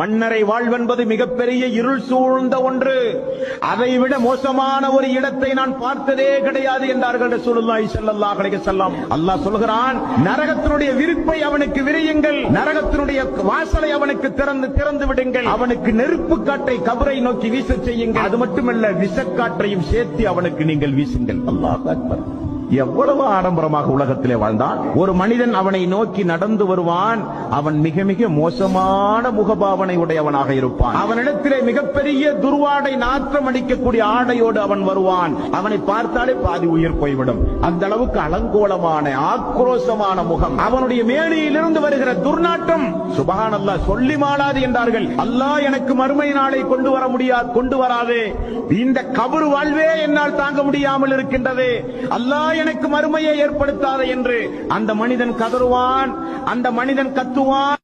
மன்னரை வாழ்வென்பது மிகப்பெரிய இருள் சூழ்ந்த ஒன்று. அதைவிட மோசமான ஒரு இடத்தை நான் பார்த்ததே கிடையாது என்றார்கள் ரசூலுல்லாஹி ஸல்லல்லாஹு அலைஹி வஸல்லம். அல்லாஹ் சொல்கிறான், நரகத்தினுடைய விரிப்பை அவனுக்கு விரியுங்கள், நரகத்தினுடைய வாசலை அவனுக்கு திறந்து விடுங்கள், அவனுக்கு நெருப்பு காற்றை கபரை நோக்கி வீச செய்யுங்கள், அது மட்டுமல்ல விஷக்காற்றையும் சேர்த்து அவனுக்கு நீங்கள் வீசுங்கள். அல்லாஹ் அக்பர். எவ்வளவு ஆடம்பரமாக உலகத்திலே வாழ்ந்தான். ஒரு மனிதன் அவனை நோக்கி நடந்து வருவான், அவன் மிக மிக மோசமான முகபாவனை உடையவனாக இருப்பான். அவனிடத்திலே மிகப்பெரிய துர்வாடை நாற்றம் அடிக்கக்கூடிய ஆடையோடு அவன் வருவான். அவனை பார்த்தாலே பாதி உயிர் போய்விடும். அந்த அளவுக்கு அலங்கோலமான ஆக்ரோஷமான முகம், அவனுடைய மேனியிலிருந்து வருகிற துர்நாற்றம் சுப்ஹானல்லாஹ் சொல்லி மாளாது என்றார்கள். அல்லாஹ் எனக்கு மறுமை நாளை கொண்டு வராதே, இந்த கபர் வாழ்வே என்னால் தாங்க முடியாமல் இருக்கின்றது, அல்லாஹ் எனக்கு மறுமையை ஏற்படுத்தாத என்று அந்த மனிதன் கதறுவான், அந்த மனிதன் கத்துவான்.